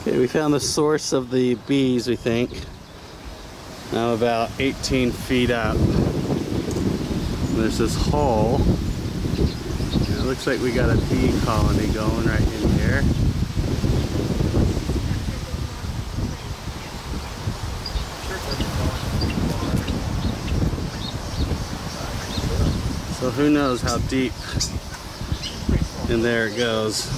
Okay, we found the source of the bees, we think. Now about 18 feet up. There's this hole. And it looks like we got a bee colony going right in here. So who knows how deep in there it goes.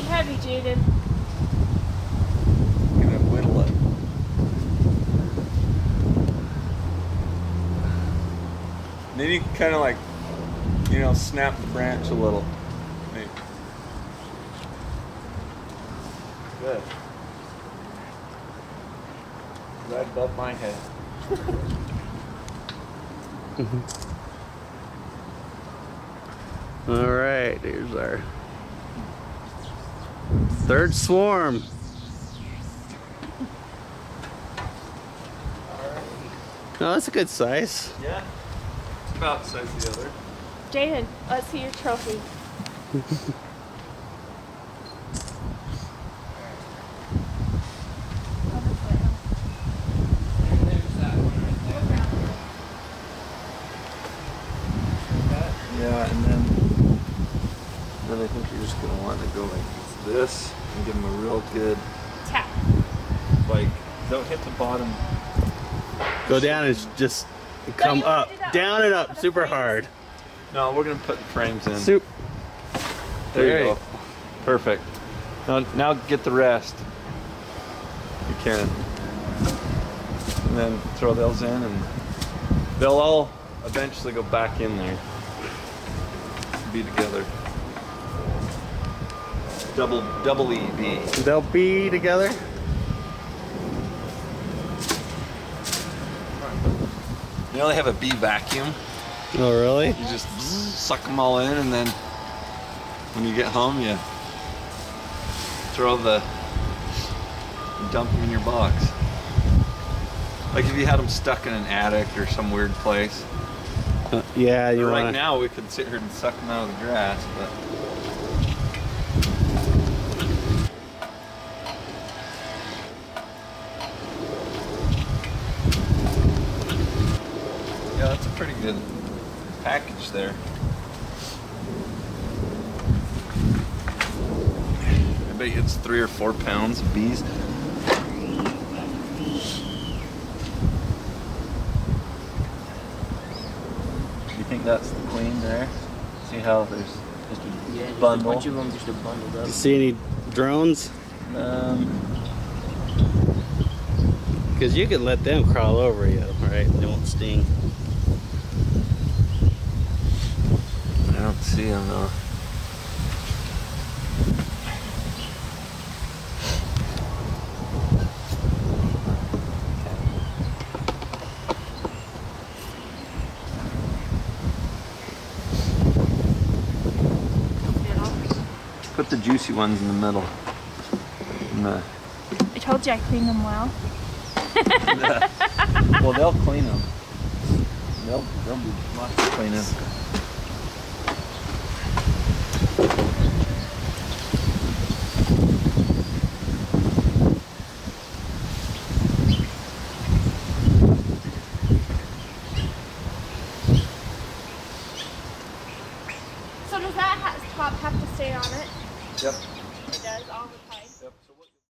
Heavy, Jaden. Gonna whittle it. Then you can kind of like, you know, snap the branch a little. Maybe. Good. Right above my head. All right, here's our third swarm. Oh, that's a good size. Yeah. It's about the size of the other. Jaden, let's see your trophy. Yeah, and then I think you're just gonna want to go like this and give them a real good Tap. like. Don't hit the bottom. Go down and just come up, down and up, super hard. No, we're gonna put the frames in. Soup. There you go. Perfect. Now get the rest. You can. And then throw those in, and they'll all eventually go back in there. Be together. Double EB. They'll be together. You know they have a bee vacuum. Oh, really? You just suck them all in, and then when you get home, you throw dump them in your box. Like if you had them stuck in an attic or some weird place. Yeah, you Right want. now we could sit here and suck them out of the grass, but yeah, that's a pretty good package there. I bet you it's 3 or 4 pounds of bees. You think that's the queen there? See how there's just a bundle? A bunch of them just bundled up. You see any drones? Because you could let them crawl over you, right? They won't sting. I don't see them though. Put the juicy ones in the middle. I told you I cleaned them well. Well, they'll clean them. They'll be lots of cleaning. So does that top have to stay on it? Yep. It does all the time.